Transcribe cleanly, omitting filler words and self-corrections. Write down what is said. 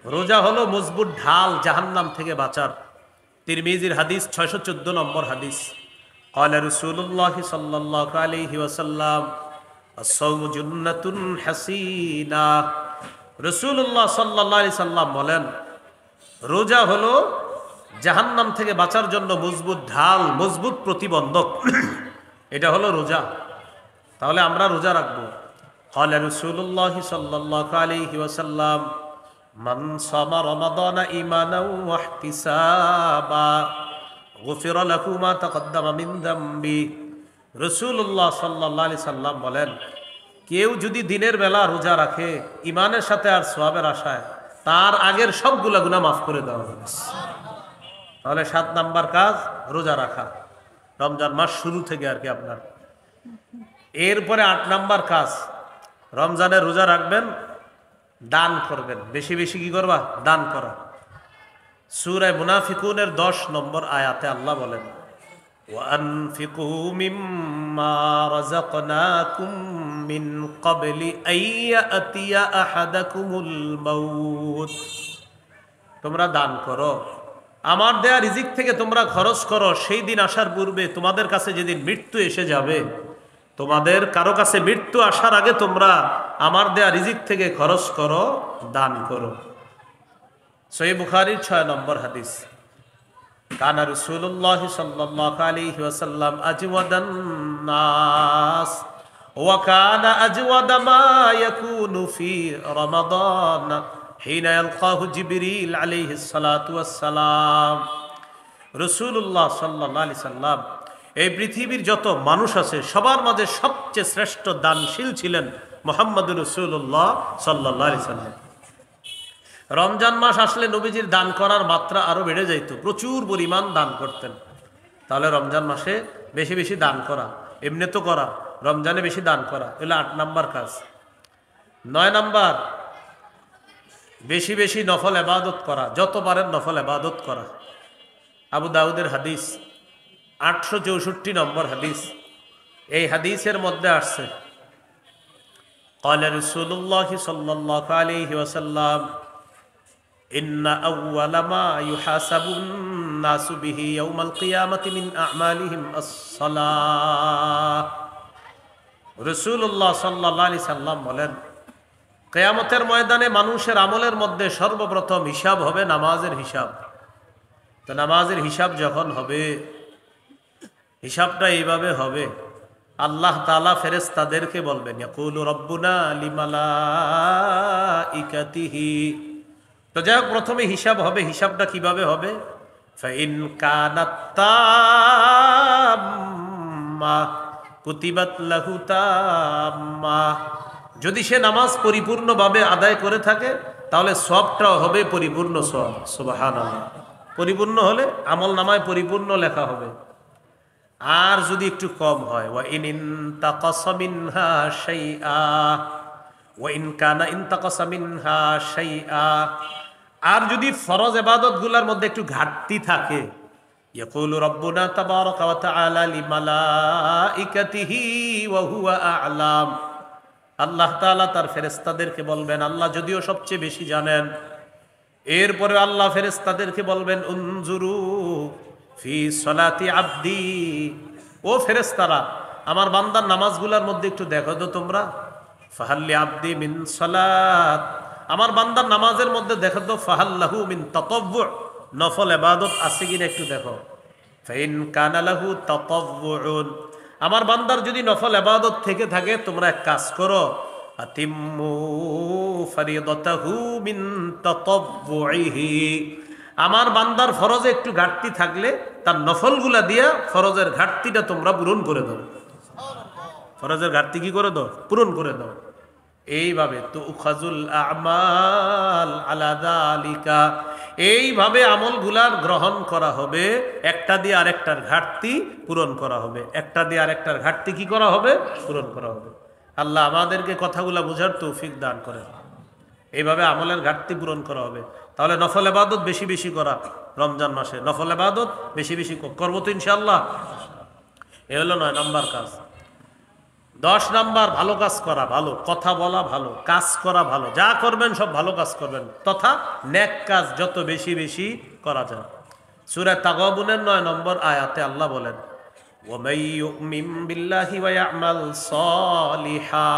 রোজা হলো মজবুত ঢাল জাহান্নাম থেকে বাঁচার। তিরমিজির হাদিস 614 নম্বর হাদিস। ক্বালা রাসূলুল্লাহ সাল্লাল্লাহু আলাইহি ওয়াসাল্লাম আস-সাওমু জুন্নাতুন হাসিনা। রাসূলুল্লাহ সাল্লাল্লাহু আলাইহি সাল্লাম বলেন, রোজা হলো জাহান্নাম থেকে বাঁচার জন্য মজবুত ঢাল, মজবুত প্রতিবন্ধক। এটা হলো রোজা। তাহলে আমরা রোজা রাখবো। ক্বালা রাসূলুল্লাহ সাল্লাল্লাহু আলাইহি ওয়াসাল্লাম মান সামা রমাদানা ঈমানাও ওয়া ইহতিসাবা গুফিরা লাহু মা তাকদ্দামা মিন যামবি। রাসূলুল্লাহ সাল্লাল্লাহু আলাইহি সাল্লাম বলেন, কেউ যদি দিনের বেলা রোজা রাখে ঈমানের সাথে আর সওয়াবের আশায়, তার আগের সবগুলা গুনাহ মাফ করে দেওয়া হবে। তাহলে 7 নাম্বার কাজ রোজা রাখা, রমজান মাস শুরু থেকে আর কি আপনার। এরপরে 8 নাম্বার কাজ, রমজানের রোজা রাখবেন, দান করবেন। বেশি বেশি কি করবা? দান করা। সূরা মুনাফিকুনের 10 নম্বর আয়াতে আল্লাহ বলেন, ওয়ানফিকু মিম্মা রাযাকনাকুম মিন ক্বাবলি আইয়াতিয়া আহাদাকুমুল মাউত। তোমরা দান করো, আমার দেয়া রিজিক থেকে তোমরা খরচ করো, সেই দিন আসার পূর্বে তোমাদের কাছে যেদিন মৃত্যু এসে যাবে, তোমাদের কারো কাছে মৃত্যু আসার আগে তোমরা আমার দেয়া রিজিক থেকে খরচ করো, দান করো। সহিহ বুখারীর 6 নম্বর হাদিস। কানা রাসূলুল্লাহ সাল্লাল্লাহু আলাইহি ওয়াসাল্লাম আজওয়াদান নাস ওয়া কানা আজওয়াদা মা ইয়াকুনু ফি রমাদান হিনা ইয়ালকাহু জিবরিল আলাইহিস সালাতু ওয়াস সালাম। রাসূলুল্লাহ সাল্লাল্লাহু আলাইহি সাল্লাম এই পৃথিবীর যত মানুষ আছে সবার মাঝে সবচেয়ে শ্রেষ্ঠ দানশীল ছিলেন মুহাম্মদুর রাসূলুল্লাহ সাল্লাল্লাহু আলাইহি সাল্লাম। রমজান মাস আসলে নবীজির দান করার মাত্রা আরো বেড়ে যাইত, প্রচুর পরিমাণ দান করতেন। তাহলে রমজান মাসে বেশি বেশি দান করা, এমনি তো করা, রমজানে বেশি দান করা, এগুলো 8 নাম্বার কাজ। 9 নাম্বার, বেশি বেশি নফল ইবাদত করা, যত পারেন নফল ইবাদত করা। আবু দাউদের হাদিস 864 নম্বর হাদিস। এই হাদিসের মধ্যে আসছে, ক্বালা রাসূলুল্লাহ সাল্লাল্লাহু আলাইহি ওয়াসাল্লাম ইন্না আউওয়ালা মা ইউহাসাবুন নাসু বিহি ইয়াউমাল কিয়ামাতি মিন আমালিহিম আস-সালাহ। রাসূলুল্লাহ সাল্লাল্লাহু আলাইহি সাল্লাম বলেন, কিয়ামতের ময়দানে মানুষের আমলের মধ্যে সর্বপ্রথম হিসাব হবে নামাজের হিসাব। তো নামাজের হিসাব যখন হবে, হিসাবটা এইভাবে হবে, আল্লাহ তাআলা ফেরেশতাদেরকে বলবেন, ইয়াকুলু রাব্বুনা লিমালাইকাতিহি। তো যাই হোক, প্রথমে হিসাব হবে। হিসাবটা কিভাবে হবে? ফাইন কানাত তাম্মা কুতিবাত লাহু তাম্মা। যদি সে নামাজ পরিপূর্ণভাবে আদায় করে থাকে তাহলে সওয়াবটাও হবে পরিপূর্ণ সওয়াব। সুবহানাল্লাহ। পরিপূর্ণ হলে আমল নামায় পরিপূর্ণ লেখা হবে। আর যদি একটু কম হয়, ওয়া ইন ইনতাকাসা মিনহা শাইআ, ওয়া ইন কানা ইনতাকাসা মিনহা শাইআ। আর যদি ফরজ ইবাদতগুলোর মধ্যে একটু ঘাটতি থাকে, ইয়াকুলু রাব্বুনা তাবারাকা ওয়া তাআলা লিমালাইকাতিহি ওয়া হুয়া আ'লাম। আল্লাহ তাআলা তার ফেরেশতাদেরকে বলবেন, আল্লাহ যদিও সবচেয়ে বেশি জানেন, এরপরে আল্লাহ ফেরেশতাদেরকে বলবেন, উনজুরু ফি সলাতি আব্দি। ও ফেরেশতারা, আমার বান্দার নামাজগুলোর মধ্যে একটু দেখো তো তোমরা। ফাহাল্লি আব্দি মিন সালাত। আমার বান্দার নামাজের মধ্যে দেখো তো ফাহাল্লাহু মিন তাতাব্বু, নফল ইবাদত আছে কিনা একটু দেখো। ফাইন কানা লাহু তাতাব্বুন। আমার বান্দার যদি নফল ইবাদত থেকে থাকে, তোমরা এক কাজ করো, আতিম্মু ফারিদাতাহু মিন তাতাব্বুইহি। আমার বান্দার ফরজে একটু ঘাটতি থাকলে তার নফলগুলা দিয়া ফরজের ঘাটতিটা তোমরা পূরণ করে দাও। ফরজের ঘাটতি কি করে দাও? পূরণ করে দাও। এইভাবে তুখাজুল আমাল আলা যালিকা, এইভাবে আমলগুলার গ্রহণ করা হবে। একটা দিয়ে আরেকটার ঘাটতি পূরণ করা হবে। একটা দিয়ে আরেকটার ঘাটতি কি করা হবে? পূরণ করা হবে। আল্লাহ আমাদেরকে কথাগুলা বোঝার তৌফিক দান করেন। এইভাবে আমলের ঘাটতি পূরণ করা হবে। তাহলে নফল ইবাদত বেশি বেশি করা, রমজান মাসে নফল ইবাদত বেশি বেশি করবো তো ইনশাআল্লাহ। এ হলো 9 নম্বর কাজ। 10 নাম্বার ভালো কাজ করা, ভালো কথা বলা, ভালো কাজ করা, ভালো যা করবেন সব ভালো কাজ করবেন, তথা নেক কাজ যত বেশি বেশি করা যায়। সূরা তাগাবুনের 9 নম্বর আয়াতে আল্লাহ বলেন, ওয়া মাই ইউমিন বিল্লাহি ওয়া ইয়ামাল সালিহা